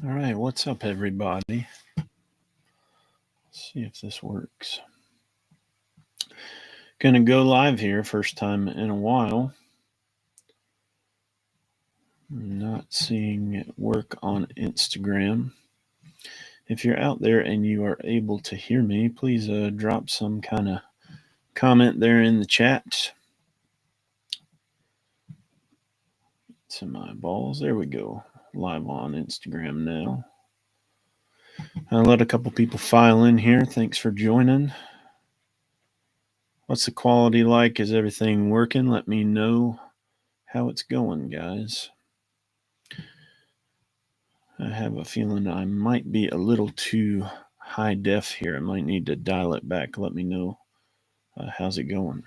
All right, what's up, everybody? Let's see if this works. Gonna go live here, first time in a while. Not seeing it work on Instagram. If you're out there and you are able to hear me, please drop some kind of comment there in the chat. Some eyeballs. There we go. Live on Instagram now. I'll let a couple people file in here. Thanks for joining. What's the quality like? Is everything working? Let me know how it's going, guys. I have a feeling I might be a little too high def here. I might need to dial it back. Let me know. How's it going?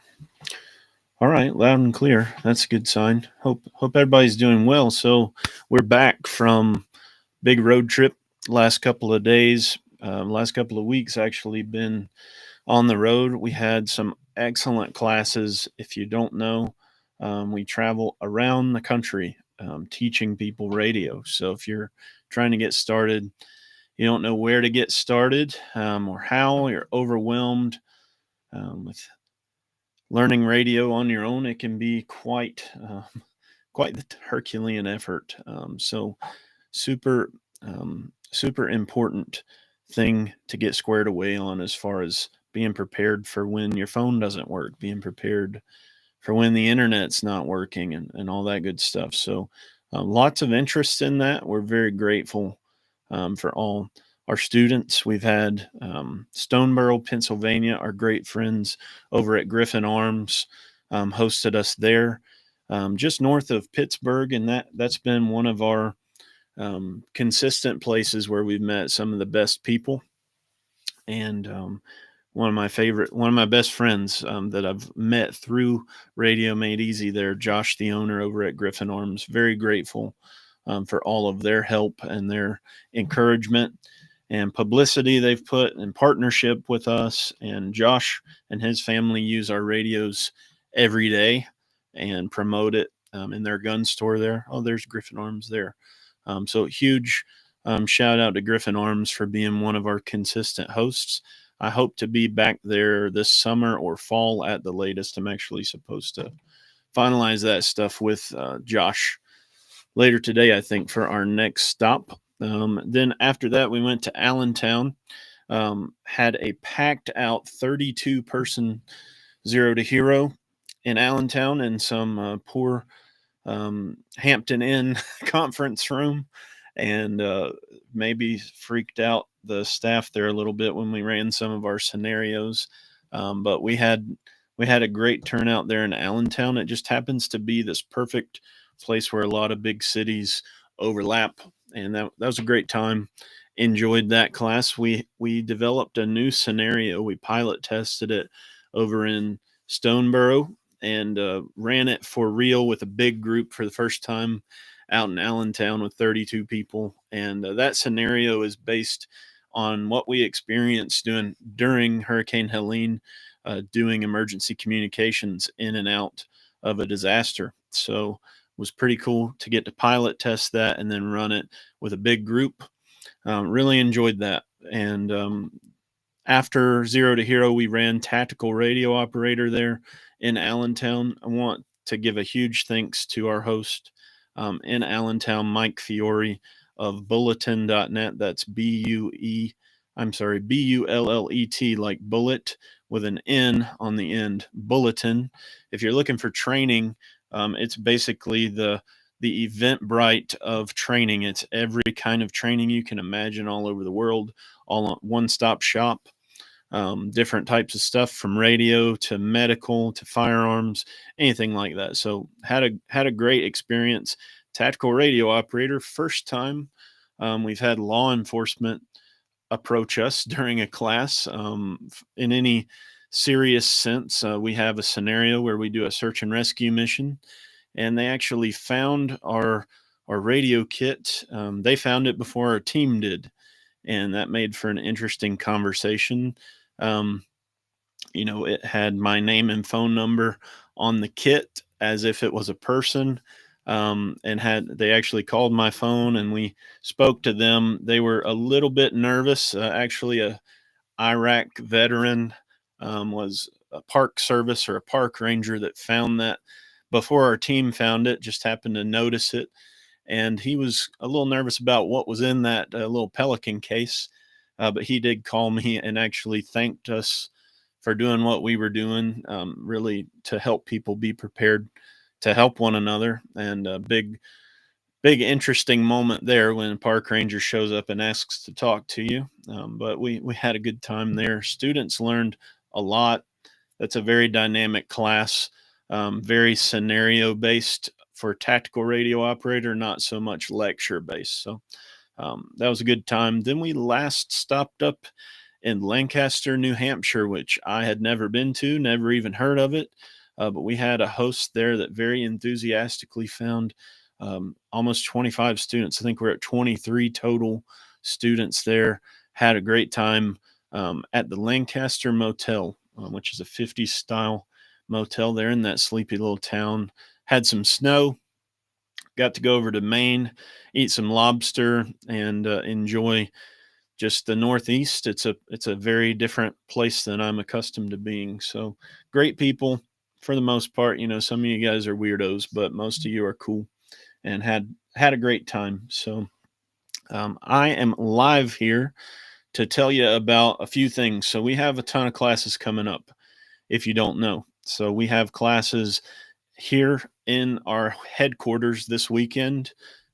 All right, loud and clear. That's a good sign. Hope everybody's doing well. So we're back from big road trip. Last couple of days, last couple of weeks, actually been on the road. We had some excellent classes. If you don't know, we travel around the country teaching people radio. So if you're trying to get started, you don't know where to get started or how, you're overwhelmed with learning radio on your own, it can be quite the Herculean effort. So super super important thing to get squared away on as far as being prepared for when your phone doesn't work, being prepared for when the internet's not working, and all that good stuff. So lots of interest in that. We're very grateful for all our students. We've had Stoneboro, Pennsylvania, our great friends over at Griffin Arms hosted us there, just north of Pittsburgh, and that's been one of our consistent places where we've met some of the best people. And one of my best friends that I've met through Radio Made Easy there, Josh, the owner over at Griffin Arms. Very grateful for all of their help and their encouragement and publicity they've put in partnership with us. And Josh and his family use our radios every day and promote it in their gun store there. Oh, there's Griffin Arms there. So huge shout out to Griffin Arms for being one of our consistent hosts. I hope to be back there this summer or fall at the latest. I'm actually supposed to finalize that stuff with Josh later today, I think, for our next stop. Then after that, we went to Allentown, had a packed out 32 person Zero to Hero in Allentown in some poor Hampton Inn conference room, and maybe freaked out the staff there a little bit when we ran some of our scenarios. But we had a great turnout there in Allentown. It just happens to be this perfect place where a lot of big cities overlap, and that was a great time. Enjoyed that class. We developed a new scenario. We pilot tested it over in Stoneboro and ran it for real with a big group for the first time out in Allentown with 32 people. And that scenario is based on what we experienced during Hurricane Helene, doing emergency communications in and out of a disaster. So it was pretty cool to get to pilot test that and then run it with a big group. Really enjoyed that. And after Zero to Hero, we ran Tactical Radio Operator there in Allentown. I want to give a huge thanks to our host in Allentown, Mike Fiore of bulletin.net. That's B-U-L-L-E-T, like bullet with an N on the end, Bulletin. If you're looking for training, it's basically the Eventbrite of training. It's every kind of training you can imagine all over the world, all on one-stop shop. Different types of stuff from radio to medical to firearms, anything like that. So had a great experience. Tactical radio operator, first time we've had law enforcement approach us during a class in any serious sense. We have a scenario where we do a search and rescue mission, and they actually found our radio kit. They found it before our team did, and that made for an interesting conversation. Um, it had my name and phone number on the kit as if it was a person. and they actually called my phone and we spoke to them. They were a little bit nervous. Actually, a Iraq veteran was a park service or a park ranger that found that before our team found it, just happened to notice it. And he was a little nervous about what was in that little Pelican case. But he did call me and actually thanked us for doing what we were doing, really to help people be prepared to help one another. And a big interesting moment there when a park ranger shows up and asks to talk to you. But we had a good time there. Students learned a lot. That's a very dynamic class, very scenario based for tactical radio operator, not so much lecture based. So that was a good time. Then we last stopped up in Lancaster, New Hampshire, which I had never been to, never even heard of it. But we had a host there that very enthusiastically found almost 25 students. I think we're at 23 total students there. Had a great time at the Lancaster Motel, which is a 50s style motel there in that sleepy little town. Had some snow. Got to go over to Maine, eat some lobster, and enjoy just the Northeast. It's a very different place than I'm accustomed to being. So great people for the most part. Some of you guys are weirdos, but most of you are cool and had a great time. So I am live here to tell you about a few things. So we have a ton of classes coming up, if you don't know. So we have classes here in our headquarters this weekend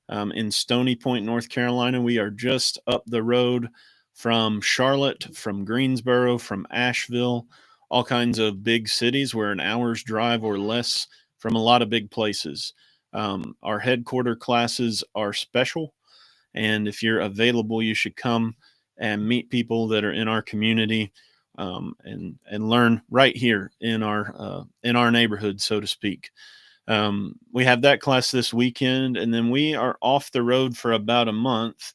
in Stony Point, North Carolina. We are just up the road from Charlotte, from Greensboro, from Asheville, all kinds of big cities. We're an hour's drive or less from a lot of big places. Our headquarter classes are special, and if you're available, you should come and meet people that are in our community and learn right here in our neighborhood, so to speak. We have that class this weekend, and then we are off the road for about a month.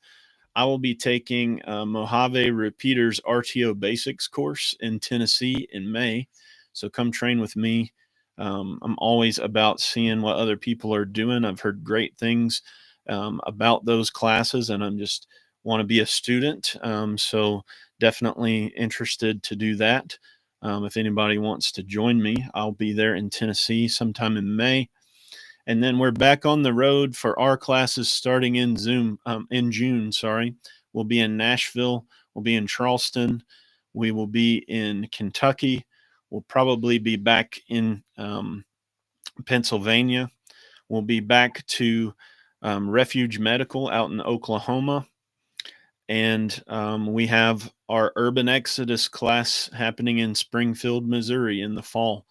I will be taking Mojave Repeaters RTO Basics course in Tennessee in May. So come train with me. I'm always about seeing what other people are doing. I've heard great things about those classes, and I'm just want to be a student. So definitely interested to do that. If anybody wants to join me, I'll be there in Tennessee sometime in May. And then we're back on the road for our classes starting in June. Sorry, we'll be in Nashville. We'll be in Charleston. We will be in Kentucky. We'll probably be back in Pennsylvania. We'll be back to Refuge Medical out in Oklahoma. And we have our Urban Exodus class happening in Springfield, Missouri in the fall.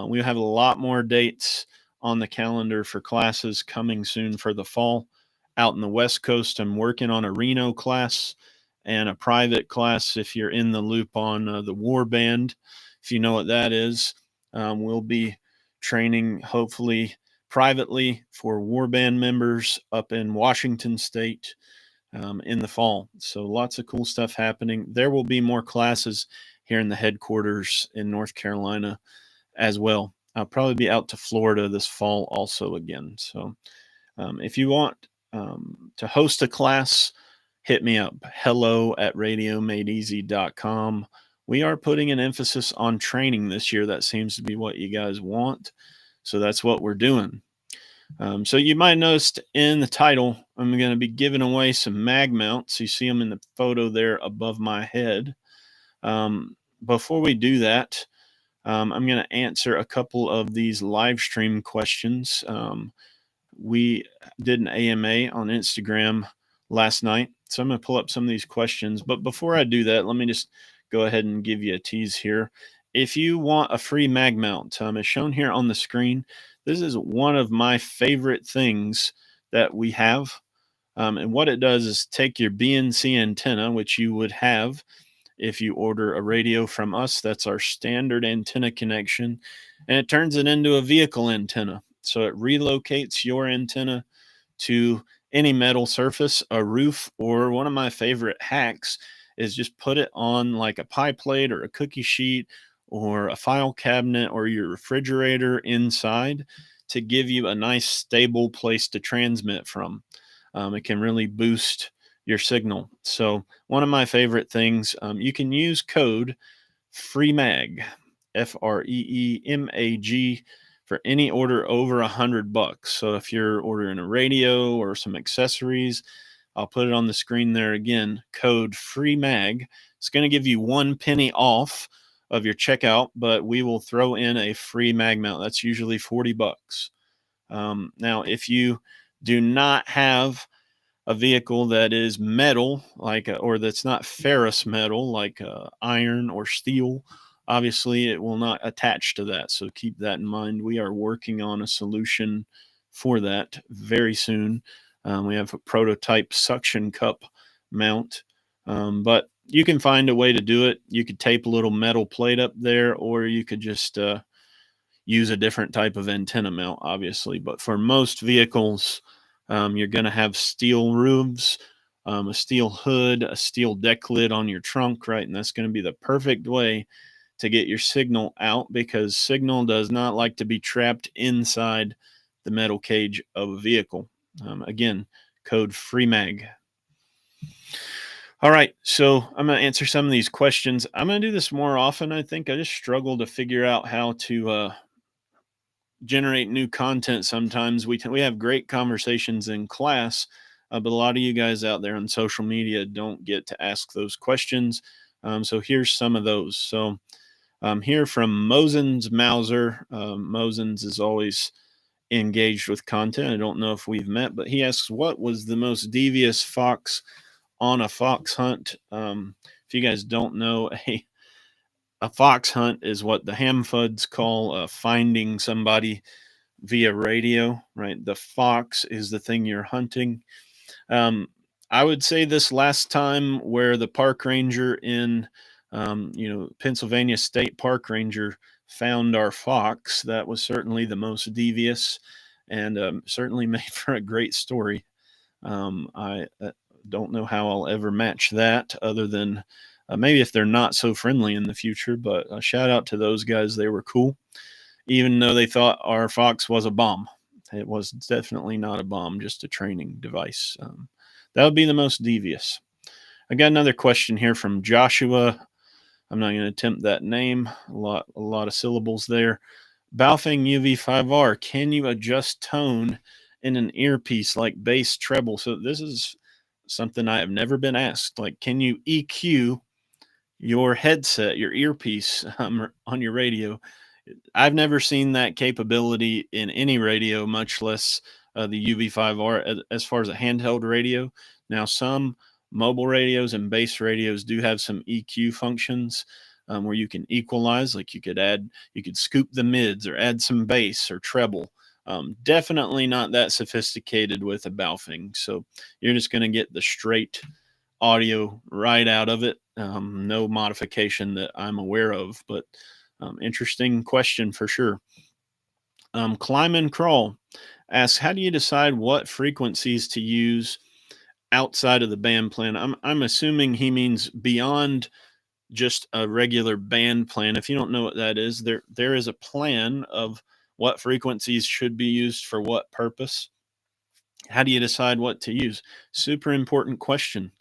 We have a lot more dates on the calendar for classes coming soon for the fall. Out in the West Coast, I'm working on a Reno class and a private class. If you're in the loop on the War Band, if you know what that is, we'll be training hopefully privately for War Band members up in Washington State in the fall. So lots of cool stuff happening. There will be more classes here in the headquarters in North Carolina as well. I'll probably be out to Florida this fall also again. So if you want to host a class, hit me up. hello@radiomadeeasy.com. We are putting an emphasis on training this year. That seems to be what you guys want. So that's what we're doing. So you might have noticed in the title, I'm going to be giving away some mag mounts. You see them in the photo there above my head. Before we do that, I'm going to answer a couple of these live stream questions. We did an AMA on Instagram last night, so I'm going to pull up some of these questions. But before I do that, let me just go ahead and give you a tease here. If you want a free mag mount, as shown here on the screen, this is one of my favorite things that we have. And what it does is take your BNC antenna, which you would have if you order a radio from us. That's our standard antenna connection, and it turns it into a vehicle antenna. So it relocates your antenna to any metal surface, a roof, or one of my favorite hacks is just put it on like a pie plate or a cookie sheet or a file cabinet or your refrigerator inside. to give you a nice stable place to transmit from. It can really boost your signal. So one of my favorite things, you can use code FREEMAG, FREEMAG, for any order over $100. So if you're ordering a radio or some accessories, I'll put it on the screen there again. Code FREEMAG. It's going to give you 1 penny off of your checkout, but we will throw in a free mag mount. That's usually $40. Now, if you do not have a vehicle that is metal, or that's not ferrous metal, like iron or steel, obviously it will not attach to that. So keep that in mind. We are working on a solution for that very soon. We have a prototype suction cup mount, but you can find a way to do it. You could tape a little metal plate up there, or you could just use a different type of antenna mount, obviously. But for most vehicles, you're going to have steel roofs, a steel hood, a steel deck lid on your trunk, right? And that's going to be the perfect way to get your signal out, because signal does not like to be trapped inside the metal cage of a vehicle. Again, code FREEMAG. All right, so I'm going to answer some of these questions. I'm going to do this more often. I think I just struggle to figure out how to generate new content. Sometimes we have great conversations in class, but a lot of you guys out there on social media don't get to ask those questions. So here's some of those. So here from Mosens Mauser. Mosens is always engaged with content. I don't know if we've met, but he asks, what was the most devious fox on a fox hunt? If you guys don't know, a fox hunt is what the Hamfuds call finding somebody via radio, right? The fox is the thing you're hunting. I would say this last time, where the park ranger in, Pennsylvania State Park Ranger found our fox, that was certainly the most devious, and certainly made for a great story. I don't know how I'll ever match that, other than maybe if they're not so friendly in the future. But a shout out to those guys. They were cool, even though they thought our fox was a bomb. It was definitely not a bomb, just a training device. That would be the most devious. I got another question here from Joshua. I'm not going to attempt that name. A lot of syllables there. Baofeng UV5R, can you adjust tone in an earpiece like bass, treble? So this is something I have never been asked. Like, can you EQ your headset, your earpiece on your radio? I've never seen that capability in any radio, much less the UV5R as far as a handheld radio. Now, some mobile radios and base radios do have some EQ functions where you can equalize, like you could scoop the mids or add some bass or treble. Definitely not that sophisticated with a Baofeng. So you're just going to get the straight audio right out of it. No modification that I'm aware of, but interesting question for sure. Climb and Crawl asks, how do you decide what frequencies to use outside of the band plan? I'm assuming he means beyond just a regular band plan. If you don't know what that is, there is a plan of what frequencies should be used for what purpose. How do you decide what to use? Super important question.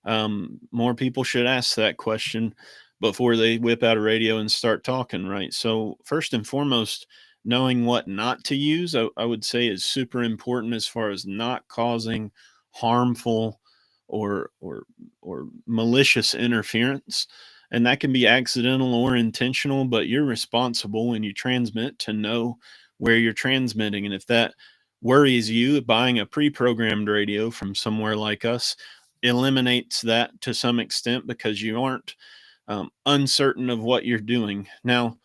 More people should ask that question before they whip out a radio and start talking, right? So first and foremost, knowing what not to use, I would say, is super important, as far as not causing harmful or malicious interference. And that can be accidental or intentional, but you're responsible when you transmit to know where you're transmitting. And if that worries you, buying a pre-programmed radio from somewhere like us eliminates that to some extent, because you aren't uncertain of what you're doing. Now,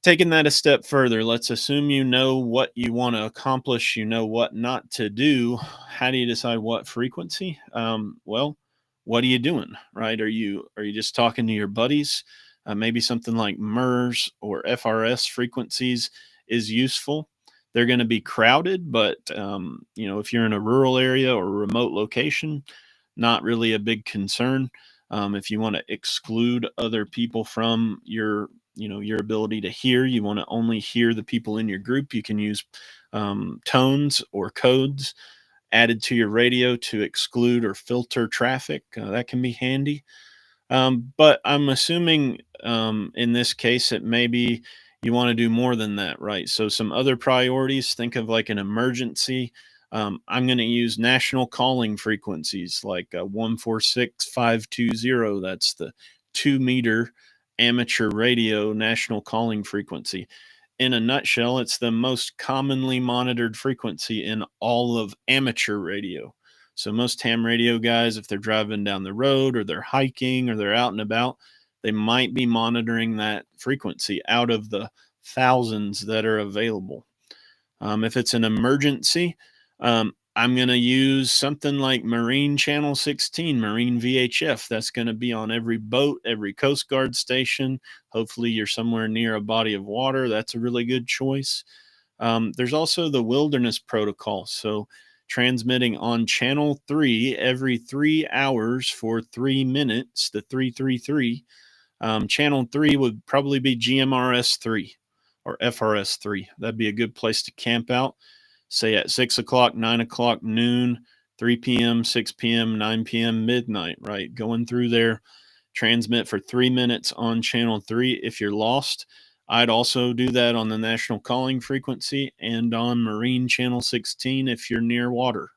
taking that a step further, let's assume you know what you want to accomplish, you know what not to do. How do you decide what frequency? Well, what are you doing, right? Are you just talking to your buddies? Maybe something like MERS or FRS frequencies is useful. They're going to be crowded, but if you're in a rural area or a remote location, not really a big concern. If you want to exclude other people from your your ability to hear. You want to only hear the people in your group. You can use tones or codes added to your radio to exclude or filter traffic. That can be handy. But I'm assuming in this case that maybe you want to do more than that, right? So some other priorities, think of like an emergency. I'm going to use national calling frequencies like 146520. That's the 2 meter amateur radio national calling frequency. In a nutshell, it's the most commonly monitored frequency in all of amateur radio. So most ham radio guys, if they're driving down the road or they're hiking or they're out and about, they might be monitoring that frequency out of the thousands that are available. If it's an emergency, I'm going to use something like Marine Channel 16, Marine VHF. That's going to be on every boat, every Coast Guard station. Hopefully, you're somewhere near a body of water. That's a really good choice. There's also the Wilderness Protocol. So, transmitting on Channel 3 every 3 hours for 3 minutes, the 333. Channel 3 would probably be GMRS 3 or FRS 3. That'd be a good place to camp out, say at 6 o'clock, 9 o'clock, noon, 3 p.m., 6 p.m., 9 p.m., midnight, right? Going through there, transmit for 3 minutes on Channel 3 if you're lost. I'd also do that on the national calling frequency and on Marine Channel 16 if you're near water.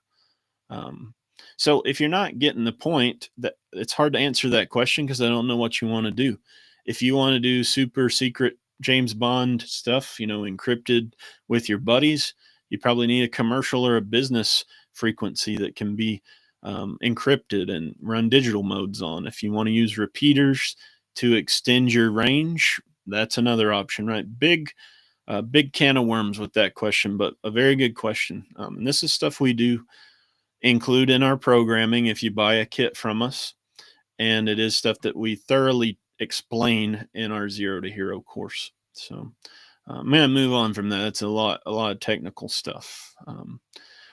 So if you're not getting the point, that it's hard to answer that question because I don't know what you want to do. If you want to do super secret James Bond stuff, encrypted with your buddies, you probably need a commercial or a business frequency that can be encrypted and run digital modes on. If you want to use repeaters to extend your range, that's another option, right? Big can of worms with that question, but a very good question. And this is stuff we do include in our programming if you buy a kit from us. And it is stuff that we thoroughly explain in our Zero to Hero course. So I'm going to move on from that. It's a lot of technical stuff.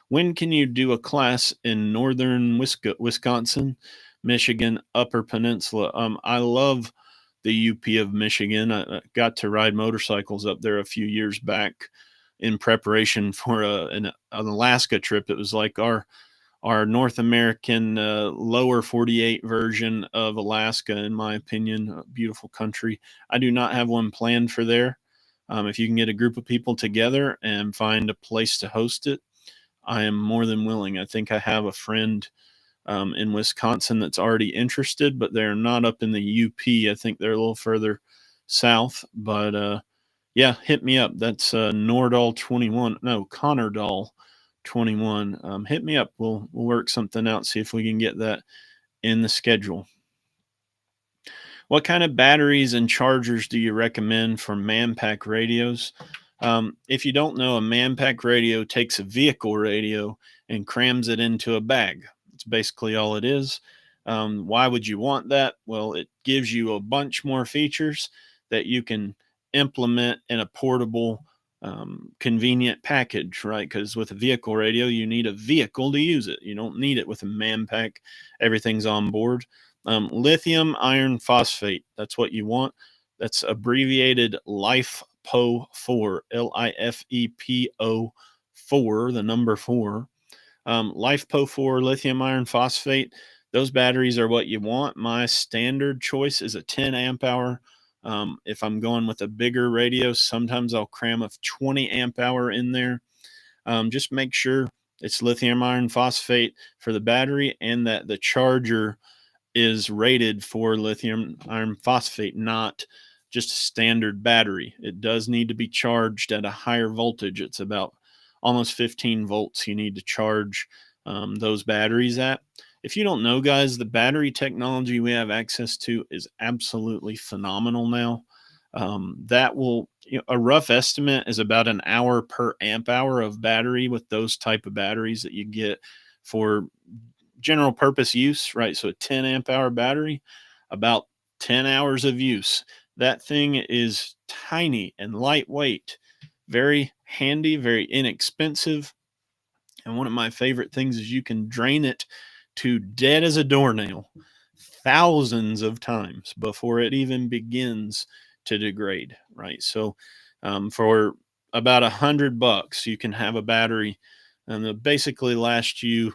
When can you do a class in northern Wisconsin, Michigan, Upper Peninsula? I love the UP of Michigan. I got to ride motorcycles up there a few years back in preparation for an Alaska trip. It was like our North American lower 48 version of Alaska, in my opinion. A beautiful country. I do not have one planned for there. If you can get a group of people together and find a place to host it, I am more than willing. I think I have a friend in Wisconsin that's already interested, but they're not up in the UP. I think they're a little further south. But yeah, hit me up. That's Nordahl 21. No, Connordahl 21. Hit me up. We'll work something out. See if we can get that in the schedule. What kind of batteries and chargers do you recommend for Manpack radios? If you don't know, a Manpack radio takes a vehicle radio and crams it into a bag. It's basically all it is. Why would you want that? Well, it gives you a bunch more features that you can implement in a portable, convenient package, right? Because with a vehicle radio, you need a vehicle to use it. You don't need it with a Manpack. Everything's on board. Lithium iron phosphate. That's what you want. That's abbreviated LiFePO4, LiFePO4, the number 4. LiFePO4, lithium iron phosphate. Those batteries are what you want. My standard choice is a 10 amp hour. If I'm going with a bigger radio, sometimes I'll cram a 20 amp hour in there. Just make sure it's lithium iron phosphate for the battery and that the charger is rated for lithium iron phosphate, not just a standard battery. It does need to be charged at a higher voltage. It's about almost 15 volts you need to charge those batteries at. If you don't know, guys, the battery technology we have access to is absolutely phenomenal now. That will, a rough estimate is about an hour per amp hour of battery with those type of batteries that you get for general purpose use, right? So a 10 amp hour battery, about 10 hours of use. That thing is tiny and lightweight, very handy, very inexpensive. And one of my favorite things is you can drain it to dead as a doornail thousands of times before it even begins to degrade, right? So for about $100, you can have a battery that basically last you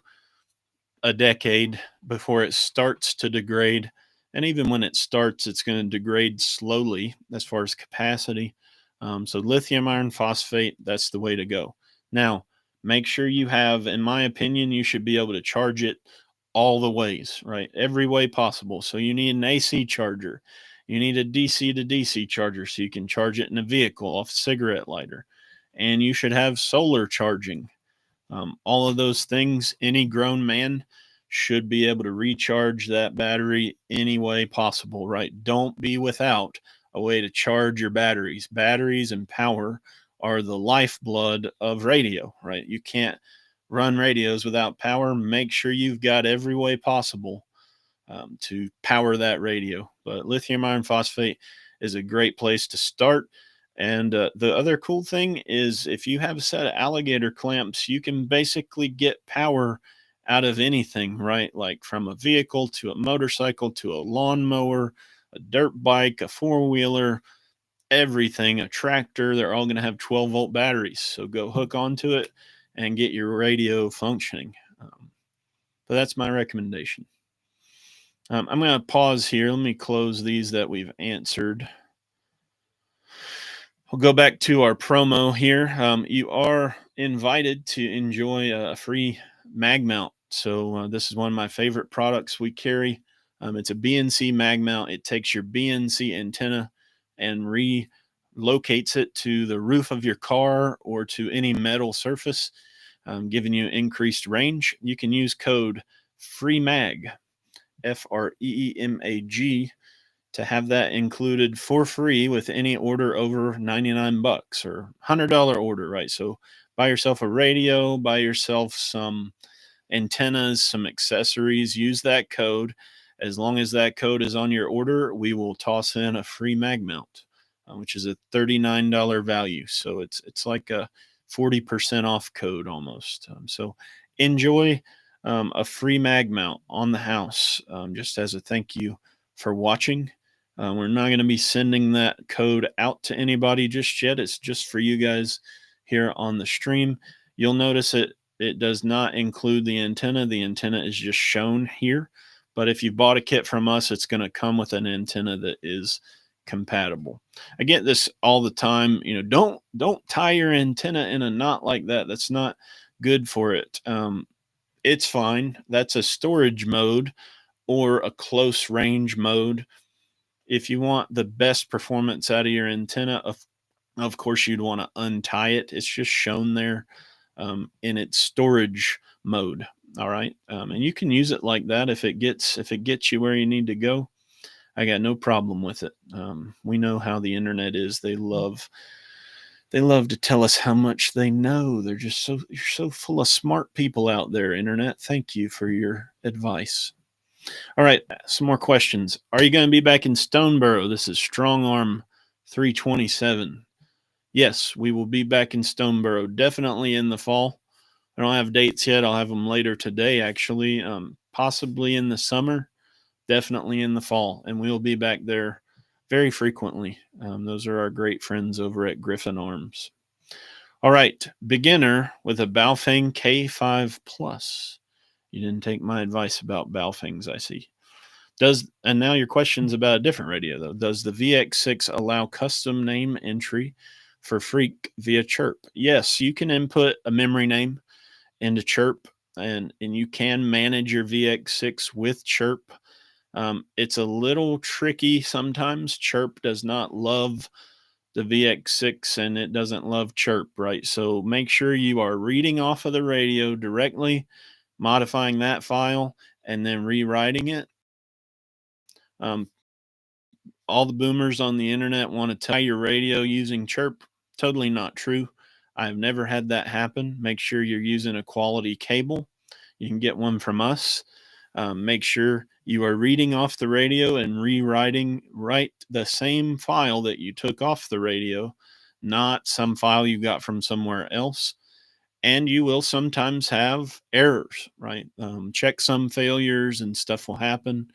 a decade before it starts to degrade. And even when it starts, it's going to degrade slowly as far as capacity. So lithium iron phosphate, that's the way to go. Now, make sure you have, in my opinion, you should be able to charge it all the ways, right? Every way possible. So you need an AC charger. You need a DC to DC charger so you can charge it in a vehicle off a cigarette lighter. And you should have solar charging. All of those things, any grown man should be able to recharge that battery any way possible, right? Don't be without a way to charge your batteries. Batteries and power are the lifeblood of radio, right? You can't run radios without power. Make sure you've got every way possible to power that radio. But lithium iron phosphate is a great place to start. And the other cool thing is if you have a set of alligator clamps, you can basically get power out of anything, right? Like from a vehicle to a motorcycle to a lawnmower, a dirt bike, a four-wheeler, everything, a tractor. They're all going to have 12-volt batteries. So go hook onto it and get your radio functioning. But that's my recommendation. I'm going to pause here. Let me close these that we've answered. We'll go back to our promo here. You are invited to enjoy a free mag mount. So this is one of my favorite products we carry. It's a BNC mag mount. It takes your BNC antenna and relocates it to the roof of your car or to any metal surface, giving you increased range. You can use code FREEMAG, FREEMAG, to have that included for free with any order over $99 or $100 order, right? So buy yourself a radio, buy yourself some antennas, some accessories, use that code. As long as that code is on your order, we will toss in a free mag mount, which is a $39 value. So it's like a 40% off code almost. So enjoy a free mag mount on the house, just as a thank you for watching. We're not going to be sending that code out to anybody just yet. It's just for you guys here on the stream. You'll notice it does not include the antenna. The antenna is just shown here. But if you bought a kit from us, it's going to come with an antenna that is compatible. I get this all the time. You know, don't tie your antenna in a knot like that. That's not good for it. It's fine. That's a storage mode or a close range mode. If you want the best performance out of your antenna, of course, you'd want to untie it. It's just shown there in its storage mode. All right. And you can use it like that if it gets you where you need to go. I got no problem with it. We know how the internet is. They love to tell us how much they know. You're so full of smart people out there, internet. Thank you for your advice. All right, some more questions. Are you going to be back in Stoneboro? This is Strong Arm 327. Yes, we will be back in Stoneboro, definitely in the fall. I don't have dates yet. I'll have them later today, actually. Possibly in the summer, definitely in the fall. And we'll be back there very frequently. Those are our great friends over at Griffin Arms. All right, beginner with a Baofeng K5 Plus. You didn't take my advice about Baofengs, I see. And now your question's about a different radio, though. Does the VX6 allow custom name entry for Freak via Chirp? Yes, you can input a memory name into Chirp, and you can manage your VX6 with Chirp. It's a little tricky sometimes. Chirp does not love the VX6 and it doesn't love Chirp, right? So make sure you are reading off of the radio directly, modifying that file, and then rewriting it. All the boomers on the internet want to tie your radio using Chirp. Totally not true. I've never had that happen. Make sure you're using a quality cable. You can get one from us. Make sure you are reading off the radio and write the same file that you took off the radio, not some file you got from somewhere else. And you will sometimes have errors, right? Checksum failures and stuff will happen.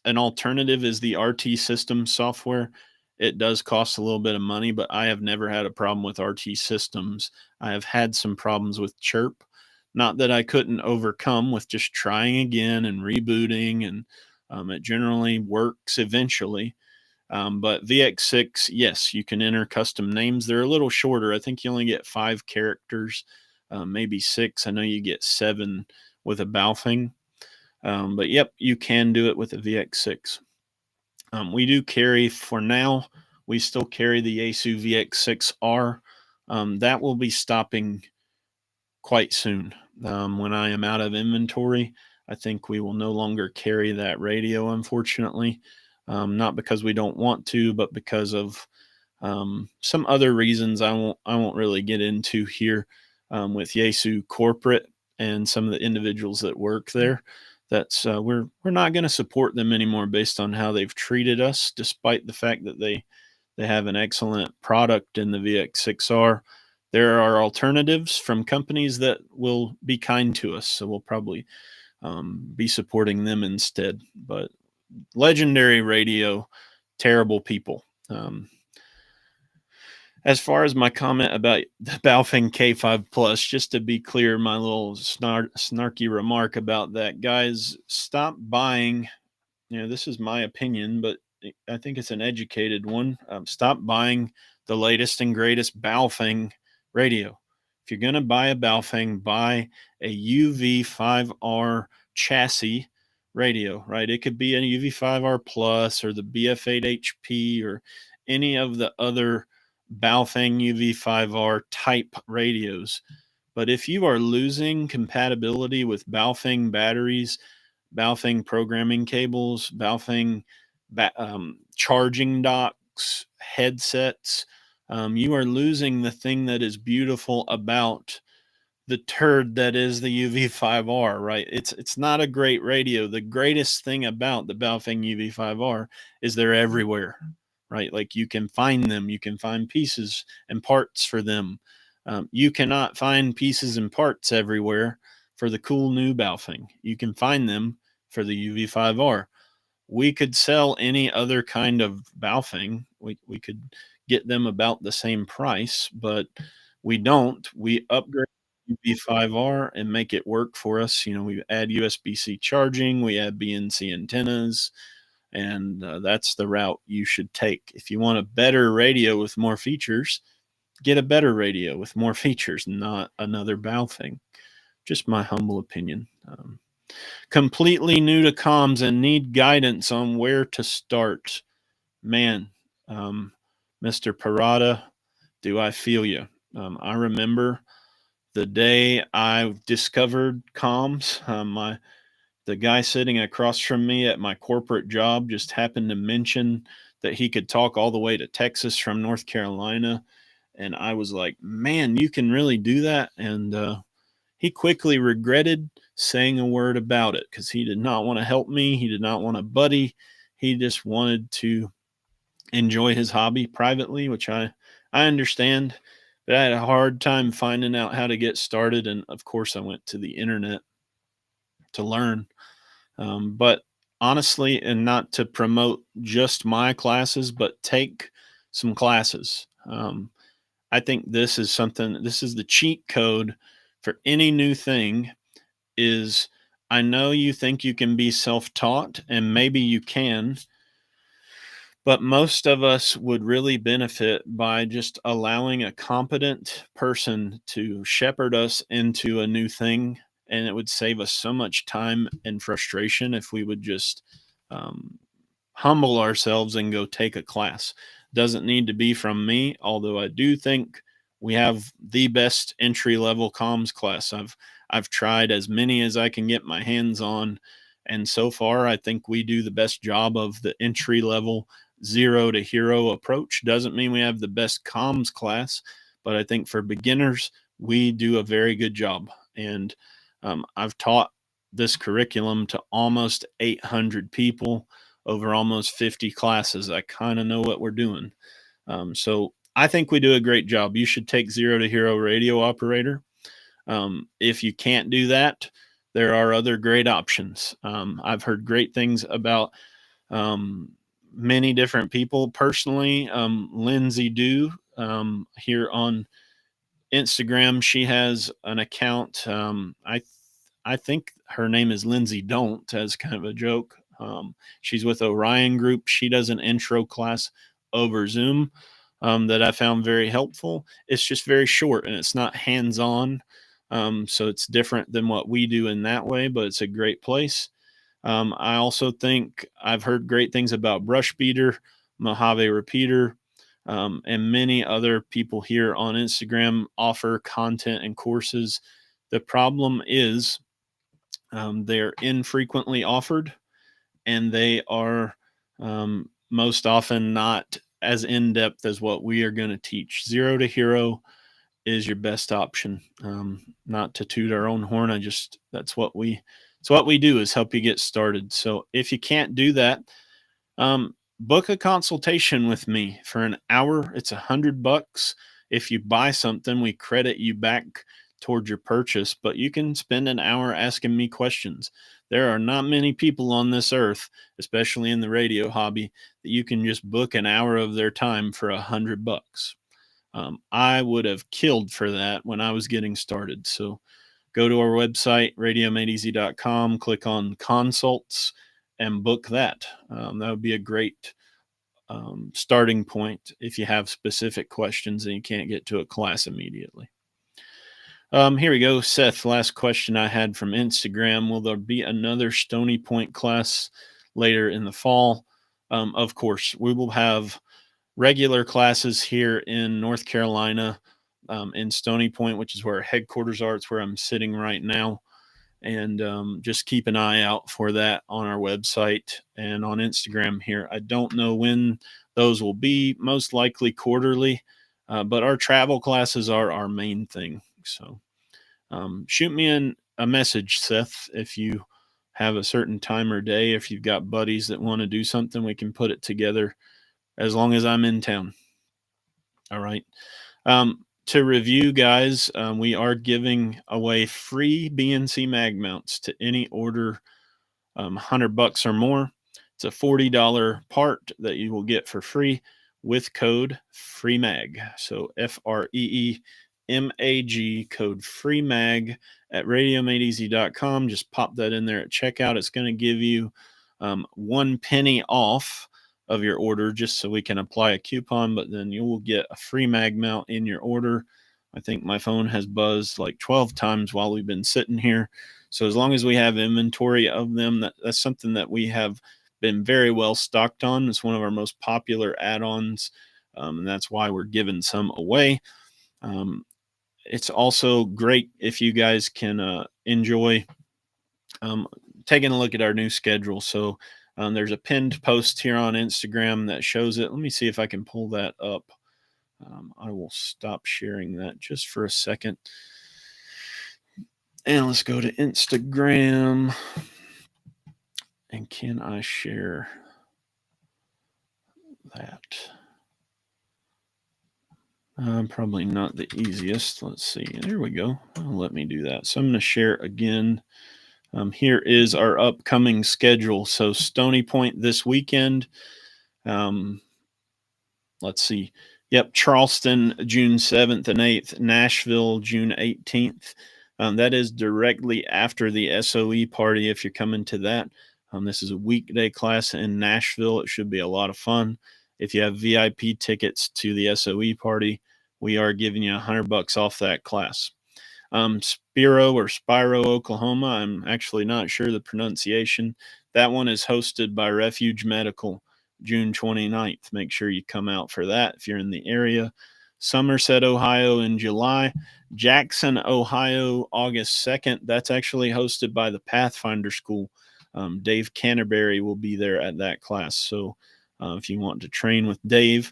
an alternative is the RT System software. It does cost a little bit of money, but I have never had a problem with RT Systems. I have had some problems with Chirp, not that I couldn't overcome with just trying again and rebooting, and it generally works eventually. But VX6, yes, you can enter custom names. They're a little shorter. I think you only get 5 characters, maybe 6. I know you get 7 with a Baofeng. But yep, you can do it with a VX6. We do carry, for now, we still carry the Yaesu VX6R. That will be stopping quite soon. When I am out of inventory, I think we will no longer carry that radio, unfortunately. Not because we don't want to, but because of some other reasons I won't really get into here, with Yaesu corporate and some of the individuals that work there. That's we're not going to support them anymore based on how they've treated us, despite the fact that they have an excellent product in the VX6R. There are alternatives from companies that will be kind to us, so we'll probably be supporting them instead. But Legendary Radio, terrible people. As far as my comment about the Baofeng K5 Plus, just to be clear, my little snarky remark about that, guys, stop buying. This is my opinion, but I think it's an educated one. Stop buying the latest and greatest Baofeng radio. If you're going to buy a Baofeng, buy a UV5R chassis radio, right? It could be a UV5R Plus or the BF8HP or any of the other Baofeng UV5R type radios. But if you are losing compatibility with Baofeng batteries, Baofeng programming cables, Baofeng charging docks, headsets, you are losing the thing that is beautiful about the turd that is the UV5R, right? It's not a great radio. The greatest thing about the Baofeng UV5R is they're everywhere, right? Like, you can find them, you can find pieces and parts for them. You cannot find pieces and parts everywhere for the cool new Baofeng. You can find them for the UV5R. We could sell any other kind of Baofeng. We could get them about the same price, but we don't. We upgrade UV5R and make it work for us. We add USB-C charging, we add BNC antennas, and that's the route you should take. If you want a better radio with more features, get a better radio with more features, not another Baofeng. Just my humble opinion. Completely new to comms and need guidance on where to start. Man, Mr. Parada, do I feel you? I remember the day I discovered comms. The guy sitting across from me at my corporate job just happened to mention that he could talk all the way to Texas from North Carolina. And I was like, man, you can really do that? And he quickly regretted saying a word about it because he did not want to help me. He did not want a buddy. He just wanted to enjoy his hobby privately, which I understand. But I had a hard time finding out how to get started. And of course, I went to the internet to learn. But honestly, and not to promote just my classes, but take some classes. I think this is the cheat code for any new thing. Is, I know you think you can be self-taught, and maybe you can, but most of us would really benefit by just allowing a competent person to shepherd us into a new thing. And it would save us so much time and frustration if we would just humble ourselves and go take a class. Doesn't need to be from me, although I do think we have the best entry-level comms class. I've tried as many as I can get my hands on, and so far I think we do the best job of the entry-level zero to hero approach. Doesn't mean we have the best comms class, but I think for beginners, we do a very good job. And I've taught this curriculum to almost 800 people over almost 50 classes. I kind of know what we're doing. So I think we do a great job. You should take Zero to Hero Radio Operator. If you can't do that, there are other great options. I've heard great things about many different people. Personally, Lindsay Dew here on Instagram, she has an account. I think her name is Lindsay Don't, as kind of a joke. She's with Orion Group. She does an intro class over Zoom that I found very helpful. It's just very short and it's not hands on. So it's different than what we do in that way, but it's a great place. I also think I've heard great things about Brush Beater, Mojave Repeater, and many other people here on Instagram offer content and courses. The problem is they're infrequently offered and they are most often not as in depth as what we are going to teach. Zero to Hero is your best option. Not to toot our own horn, that's what we do is help you get started. So if you can't do that, book a consultation with me for an hour. It's $100. If you buy something, we credit you back towards your purchase, but you can spend an hour asking me questions. There are not many people on this earth, especially in the radio hobby, that you can just book an hour of their time for $100. I would have killed for that when I was getting started. So go to our website, radiomadeeasy.com, click on consults, and book that. That would be a great starting point if you have specific questions and you can't get to a class immediately. Here we go, Seth. Last question I had from Instagram. Will there be another Stony Point class later in the fall? Of course, we will have regular classes here in North Carolina, in Stony Point, which is where our headquarters are. It's where I'm sitting right now. And just keep an eye out for that on our website and on Instagram here. I don't know when those will be, most likely quarterly, but our travel classes are our main thing. So shoot me a message, Seth, if you have a certain time or day. If you've got buddies that want to do something, we can put it together as long as I'm in town. All right. To review, guys, we are giving away free BNC mag mounts to any order $100 or more. It's a $40 part that you will get for free with code FREEMAG. So FREEMAG, code FREEMAG at radiomadeeasy.com. Just pop that in there at checkout. It's going to give you 1 penny off of your order just so we can apply a coupon, but then you will get a free mag mount in your order. I think my phone has buzzed like 12 times while we've been sitting here. So as long as we have inventory of them, that's something that we have been very well stocked on. It's one of our most popular add-ons, and that's why we're giving some away. It's also great if you guys can enjoy taking a look at our new schedule. So there's a pinned post here on Instagram that shows it. Let me see if I can pull that up. I will stop sharing that just for a second. And let's go to Instagram. And can I share that? Probably not the easiest. Let's see. There we go. Let me do that. So I'm going to share again. Here is our upcoming schedule. So Stony Point this weekend. Let's see. Yep, Charleston, June 7th and 8th. Nashville, June 18th. That is directly after the SOE party if you're coming to that. This is a weekday class in Nashville. It should be a lot of fun. If you have VIP tickets to the SOE party, we are giving you $100 off that class. Spiro, Oklahoma. I'm actually not sure the pronunciation. That one is hosted by Refuge Medical, June 29th. Make sure you come out for that if you're in the area. Somerset, Ohio in July. Jackson, Ohio, August 2nd. That's actually hosted by the Pathfinder School. Dave Canterbury will be there at that class. So if you want to train with Dave,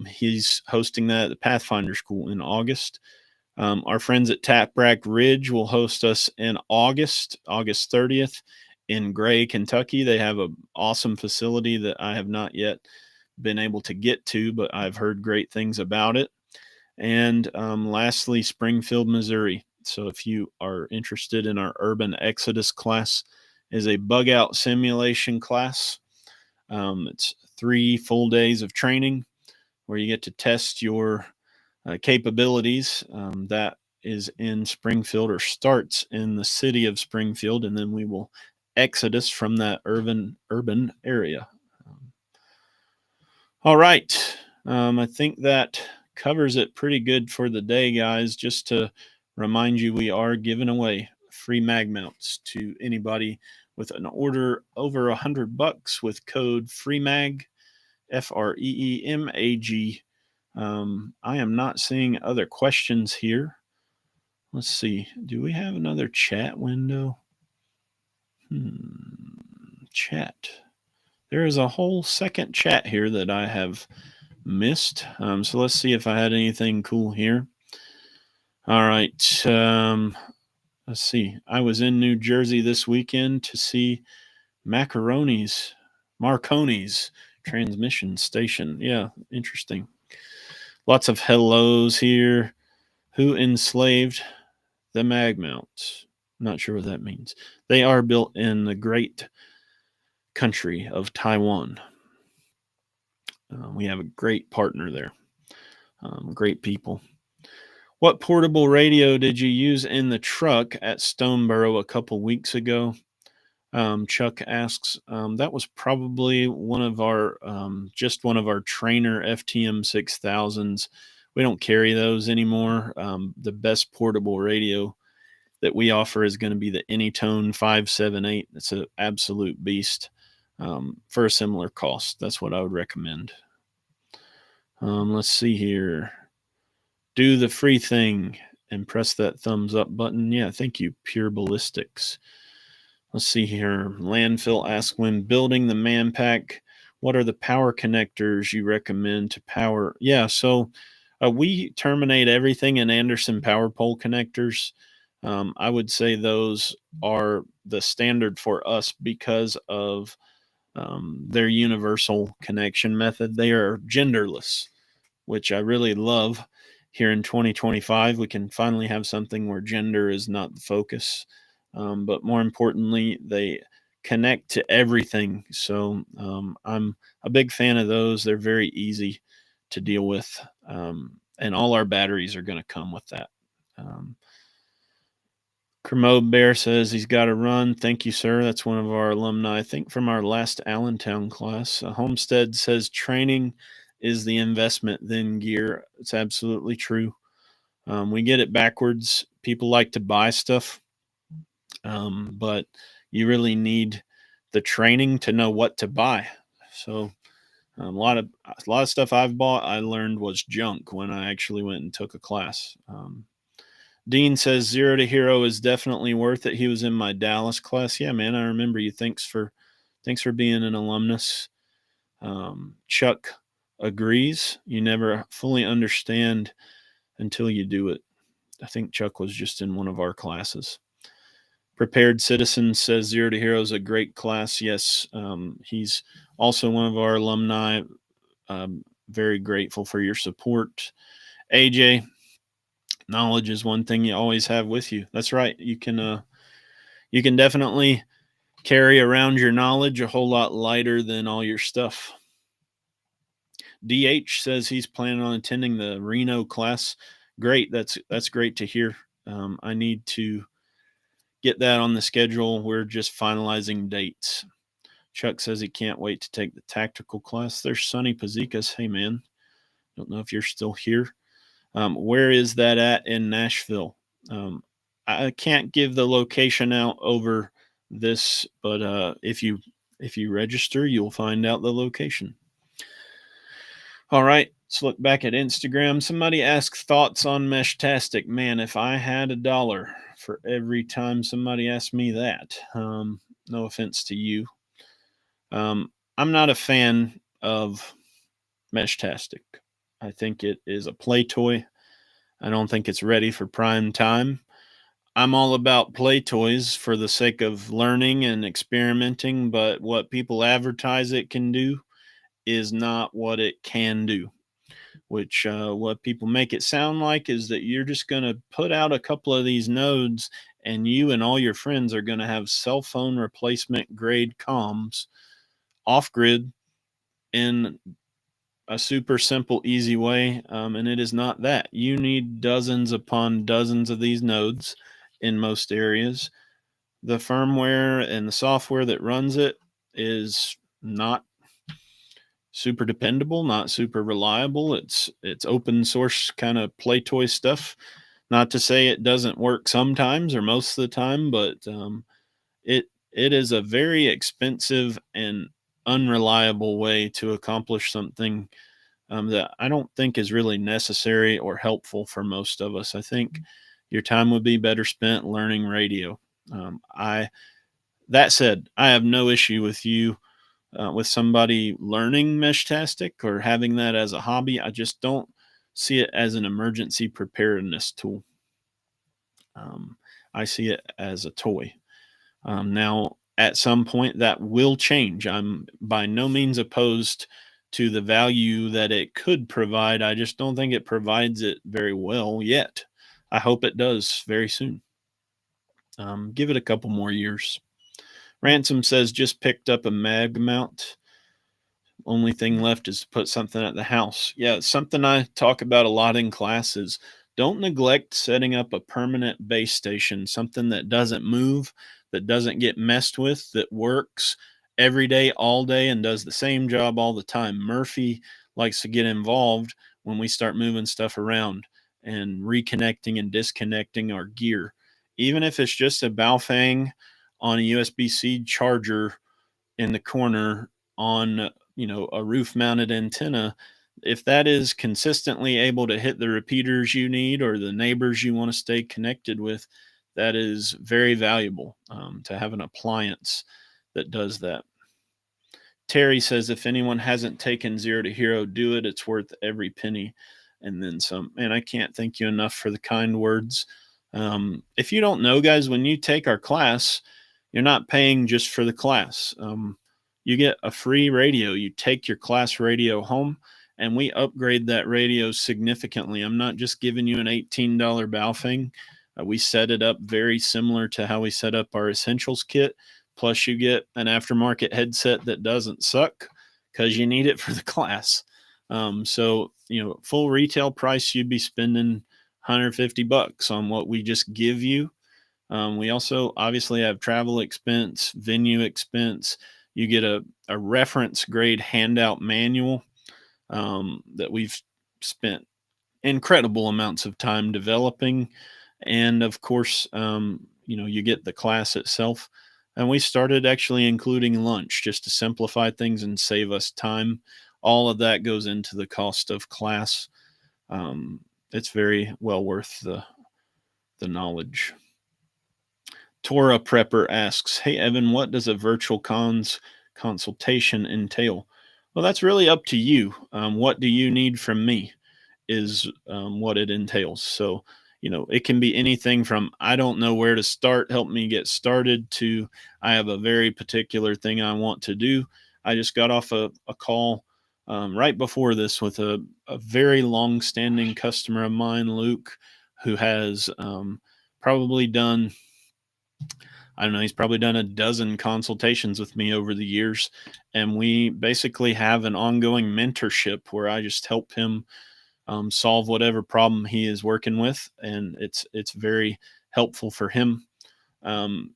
he's hosting that at the Pathfinder School in August. Our friends at Taprack Ridge will host us in August 30th in Gray, Kentucky. They have an awesome facility that I have not yet been able to get to, but I've heard great things about it. And lastly, Springfield, Missouri. So if you are interested in our Urban Exodus class, is a bug out simulation class. It's 3 full days of training where you get to test your capabilities. That is in Springfield, or starts in the city of Springfield, and then we will exodus from that urban area. All right. I think that covers it pretty good for the day, guys. Just to remind you, we are giving away free mag mounts to anybody with an order over $100 with code FREEMAG, FREEMAG. I am not seeing other questions here. Let's see. Do we have another chat window? Chat. There is a whole second chat here that I have missed. So let's see if I had anything cool here. All right. Let's see. I was in New Jersey this weekend to see Marconi's transmission station. Yeah, interesting. Lots of hellos here. Who enslaved the mag mounts? Not sure what that means. They are built in the great country of Taiwan. We have a great partner there. Great people. What portable radio did you use in the truck at Stoneboro a couple weeks ago? Chuck asks. That was probably one of our Trainer FTM 6000s. We don't carry those anymore. The best portable radio that we offer is going to be the Anytone 578. It's an absolute beast for a similar cost. That's what I would recommend. Let's see here. Do the free thing and press that thumbs up button. Yeah, thank you, Pure Ballistics. Let's see here. Landfill asks, when building the Manpack, what are the power connectors you recommend to power? Yeah, so we terminate everything in Anderson power pole connectors. I would say those are the standard for us because of their universal connection method. They are genderless, which I really love. Here in 2025, we can finally have something where gender is not the focus. But more importantly, they connect to everything. So I'm a big fan of those. They're very easy to deal with. And all our batteries are going to come with that. Kermode Bear says he's got to run. Thank you, sir. That's one of our alumni, I think, from our last Allentown class. Homestead says training is the investment, then gear. It's absolutely true. We get it backwards. People like to buy stuff, but you really need the training to know what to buy. So a lot of stuff I've bought, I learned was junk when I actually went and took a class. Dean says Zero to Hero is definitely worth it. He was in my Dallas class. Yeah, man, I remember you. Thanks for being an alumnus. Chuck agrees. You never fully understand until you do it. I think Chuck was just in one of our classes. Prepared Citizen says Zero to Hero is a great class. Yes, he's also one of our alumni. Very grateful for your support. AJ, knowledge is one thing you always have with you. That's right. You can definitely carry around your knowledge a whole lot lighter than all your stuff. DH says he's planning on attending the Reno class. Great. That's great to hear. I need to get that on the schedule. We're just finalizing dates. Chuck says he can't wait to take the tactical class. There's Sonny Pazikas. Hey, man. Don't know if you're still here. Where is that at in Nashville? I can't give the location out over this, but if you register, you'll find out the location. All right, let's look back at Instagram. Somebody asked thoughts on Meshtastic. Man, if I had $1 for every time somebody asked me that, no offense to you. I'm not a fan of Meshtastic. I think it is a play toy. I don't think it's ready for prime time. I'm all about play toys for the sake of learning and experimenting, but what people advertise it can do is not what it can do. Which what people make it sound like is that you're just going to put out a couple of these nodes and you and all your friends are going to have cell phone replacement grade comms off grid in a super simple, easy way, and it is not that. You need dozens upon dozens of these nodes in most areas. The firmware and the software that runs it is not super dependable, not super reliable. It's open source kind of play toy stuff. Not to say it doesn't work sometimes or most of the time, but it is a very expensive and unreliable way to accomplish something that I don't think is really necessary or helpful for most of us. I think your time would be better spent learning radio. I That said, I have no issue with you with somebody learning Meshtastic or having that as a hobby. I just don't see it as an emergency preparedness tool. Um, I see it as a toy. Now, at some point, that will change. I'm by no means opposed to the value that it could provide. I just don't think it provides it very well yet. I hope it does very soon. Give it a couple more years. Ransom says just picked up a mag mount. Only thing left is to put something at the house. Yeah, it's something I talk about a lot in classes. Don't neglect setting up a permanent base station, something that doesn't move, that doesn't get messed with, that works every day, all day, and does the same job all the time. Murphy likes to get involved when we start moving stuff around and reconnecting and disconnecting our gear. Even if it's just a Baofeng on a USB-C charger in the corner on a roof mounted antenna, if that is consistently able to hit the repeaters you need or the neighbors you want to stay connected with, that is very valuable to have an appliance that does that. Terry says if anyone hasn't taken Zero to Hero, do it. It's worth every penny and then some. And I can't thank you enough for the kind words. If you don't know, guys, when you take our class, you're not paying just for the class. You get a free radio. You take your class radio home, and we upgrade that radio significantly. I'm not just giving you an $18 Baofeng. We set it up very similar to how we set up our Essentials kit. Plus, you get an aftermarket headset that doesn't suck because you need it for the class. So, full retail price, you'd be spending $150 on what we just give you. We also obviously have travel expense, venue expense. You get a reference grade handout manual that we've spent incredible amounts of time developing. And of course, you get the class itself. And we started actually including lunch just to simplify things and save us time. All of that goes into the cost of class. It's very well worth the knowledge. Torah Prepper asks, "Hey Evan, what does a virtual cons consultation entail?" Well, that's really up to you. What do you need from me is what it entails. So, it can be anything from I don't know where to start, help me get started, to I have a very particular thing I want to do. I just got off a call right before this with a very long standing customer of mine, Luke, who has probably done I don't know, he's probably done a dozen consultations with me over the years. And we basically have an ongoing mentorship where I just help him solve whatever problem he is working with. And it's very helpful for him. Um,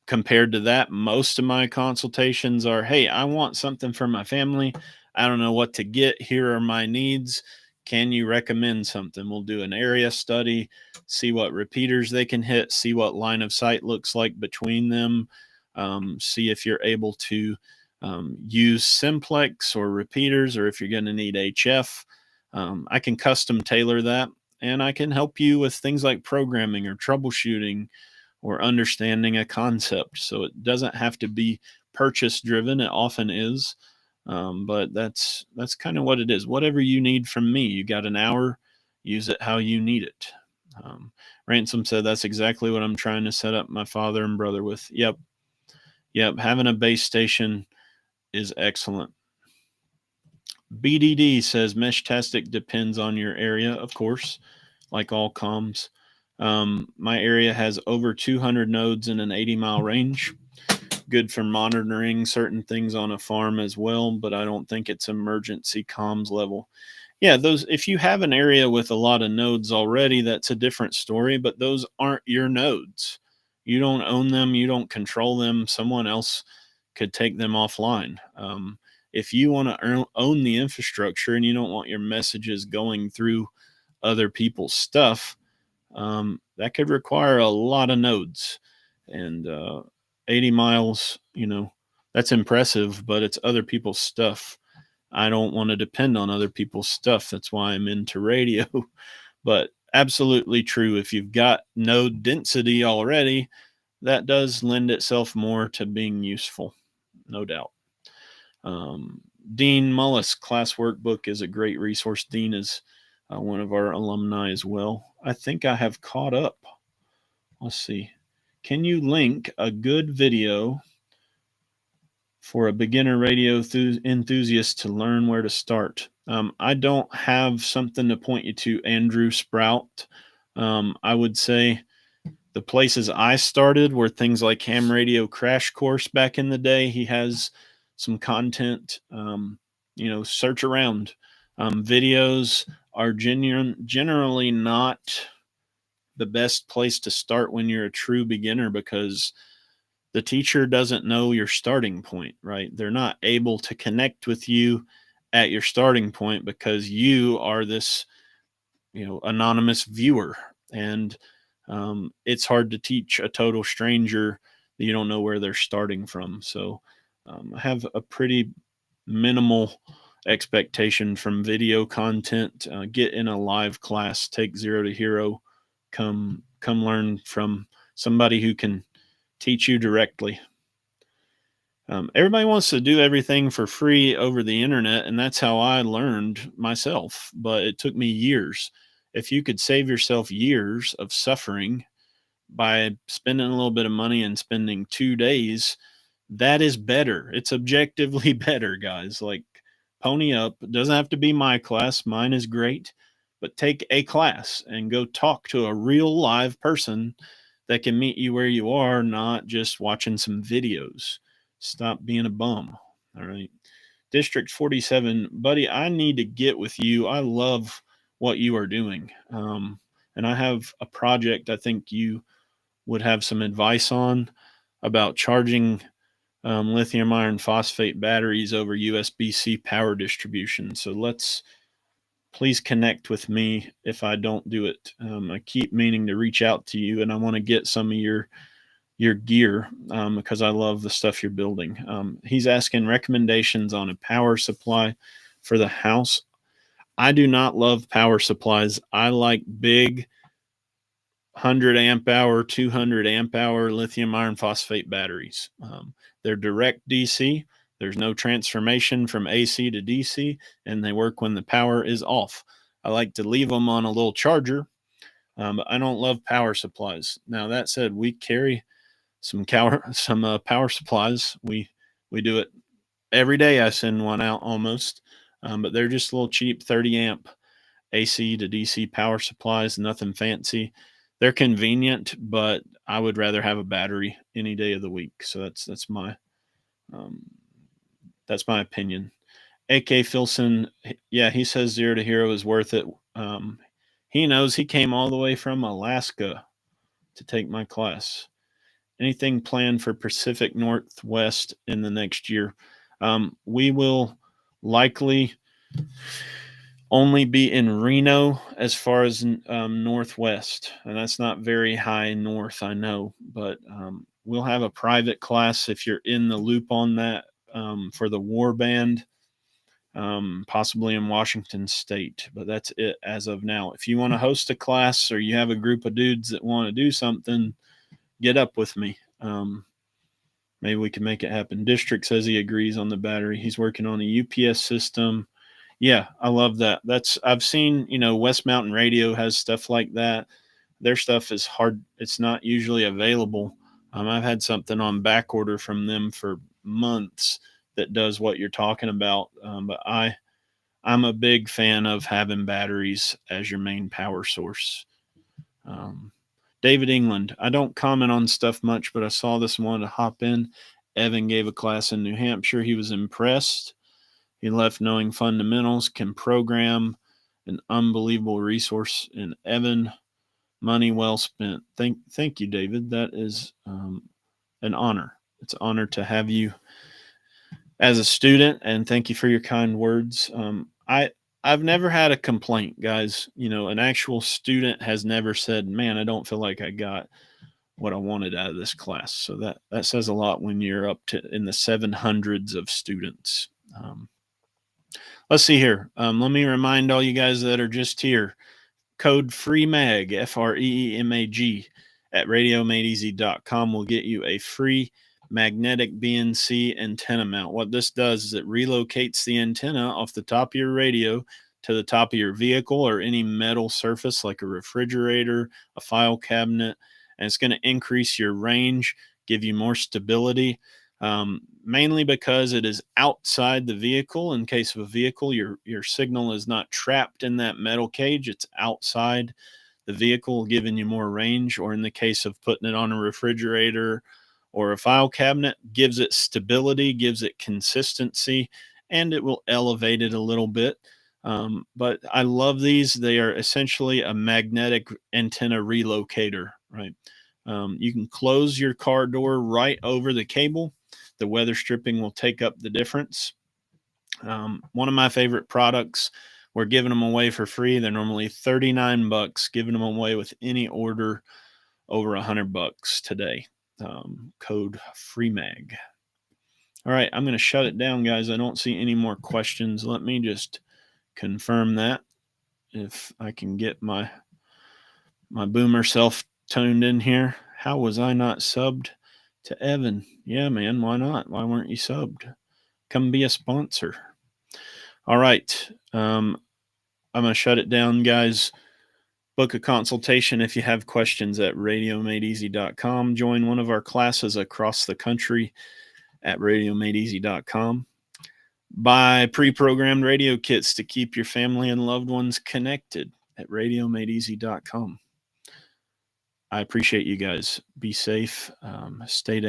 Compared to that, most of my consultations are, hey, I want something for my family. I don't know what to get. Here are my needs. Can you recommend something? We'll do an area study, see what repeaters they can hit, see what line of sight looks like between them, see if you're able to use simplex or repeaters, or if you're going to need HF. I can custom tailor that, and I can help you with things like programming or troubleshooting or understanding a concept. So it doesn't have to be purchase driven. It often is, but that's kind of what it is. Whatever you need from me, you got an hour, use it how you need it. Ransom said that's exactly what I'm trying to set up my father and brother with. Yep. Having a base station is excellent. BDD says Meshtastic depends on your area, of course, like all comms. My area has over 200 nodes in an 80-mile range. good for monitoring certain things on a farm as well, but I don't think it's emergency comms level. Yeah, those, if you have an area with a lot of nodes already, that's a different story, but those aren't your nodes. You don't own them, you don't control them. Someone else could take them offline. If you want to own the infrastructure and you don't want your messages going through other people's stuff, that could require a lot of nodes. And 80 miles, that's impressive, but it's other people's stuff. I don't want to depend on other people's stuff. That's why I'm into radio. But absolutely true. If you've got node density already, that does lend itself more to being useful, no doubt. Dean Mullis class workbook is a great resource. Dean is one of our alumni as well. I think I have caught up. Let's see. Can you link a good video for a beginner radio enthusiast to learn where to start? I don't have something to point you to, Andrew Sprout. I would say the places I started were things like Ham Radio Crash Course back in the day. He has some content. Search around. Videos are generally not the best place to start when you're a true beginner, because the teacher doesn't know your starting point, right? They're not able to connect with you at your starting point because you are this, anonymous viewer. And it's hard to teach a total stranger that you don't know where they're starting from. So I have a pretty minimal expectation from video content. Get in a live class, take Zero to Hero, come learn from somebody who can teach you directly. Everybody wants to do everything for free over the internet, and that's how I learned myself, but it took me years. If you could save yourself years of suffering by spending a little bit of money and spending 2 days, that is better. It's objectively better, guys. Like, pony up. It doesn't have to be my class. Mine is great, but take a class and go talk to a real live person that can meet you where you are, not just watching some videos. Stop being a bum. All right. District 47, buddy, I need to get with you. I love what you are doing. And I have a project I think you would have some advice on about charging lithium iron phosphate batteries over USB-C power distribution. So please connect with me if I don't do it. I keep meaning to reach out to you, and I want to get some of your gear because I love the stuff you're building. He's asking recommendations on a power supply for the house. I do not love power supplies. I like big 100 amp hour, 200 amp hour lithium iron phosphate batteries. They're direct DC. There's no transformation from AC to DC, and they work when the power is off. I like to leave them on a little charger, but I don't love power supplies. Now, that said, we carry some power supplies. We do it every day. I send one out almost, but they're just a little cheap 30 amp AC to DC power supplies, nothing fancy. They're convenient, but I would rather have a battery any day of the week. So that's my opinion. AK Filson, yeah, he says Zero to Hero is worth it. He knows. He came all the way from Alaska to take my class. Anything planned for Pacific Northwest in the next year? We will likely only be in Reno as far as Northwest, and that's not very high north, I know, but we'll have a private class if you're in the loop on that for the war band, possibly in Washington State, but that's it as of now. If you want to host a class or you have a group of dudes that want to do something, get up with me. Maybe we can make it happen. District says he agrees on the battery. He's working on a UPS system. Yeah, I love that. I've seen, West Mountain Radio has stuff like that. Their stuff is hard. It's not usually available. I've had something on back order from them for months that does what you're talking about. But I'm a big fan of having batteries as your main power source. David England, I don't comment on stuff much, but I saw this and wanted to hop in. Evan gave a class in New Hampshire. He was impressed. He left knowing fundamentals, can program, an unbelievable resource. And Evan, money well spent. Thank you, David. That is an honor. It's an honor to have you as a student, and thank you for your kind words. I've never had a complaint, guys. You know, an actual student has never said, "Man, I don't feel like I got what I wanted out of this class." So that says a lot when you're up to in the 700s of students. Let's see here. Let me remind all you guys that are just here. Code FREEMAG, FREEMAG, at radiomadeeasy.com will get you a free magnetic BNC antenna mount. What this does is it relocates the antenna off the top of your radio to the top of your vehicle or any metal surface like a refrigerator, a file cabinet, and it's going to increase your range, give you more stability. Mainly because it is outside the vehicle. In case of a vehicle, your signal is not trapped in that metal cage. It's outside the vehicle, giving you more range. Or in the case of putting it on a refrigerator or a file cabinet, gives it stability, gives it consistency, and it will elevate it a little bit. But I love these. They are essentially a magnetic antenna relocator, right? You can close your car door right over the cable. The weather stripping will take up the difference. One of my favorite products. We're giving them away for free. They're normally $39, giving them away with any order over $100 today. Code FREEMAG. All right, I'm going to shut it down, guys. I don't see any more questions. Let me just confirm that if I can get my boomer self tuned in here. How was I not subbed to Evan? Yeah, man, why not? Why weren't you subbed? Come be a sponsor. All right. I'm going to shut it down, guys. Book a consultation if you have questions at radiomadeeasy.com. Join one of our classes across the country at radiomadeeasy.com. Buy pre-programmed radio kits to keep your family and loved ones connected at radiomadeeasy.com. I appreciate you guys. Be safe. Stay down.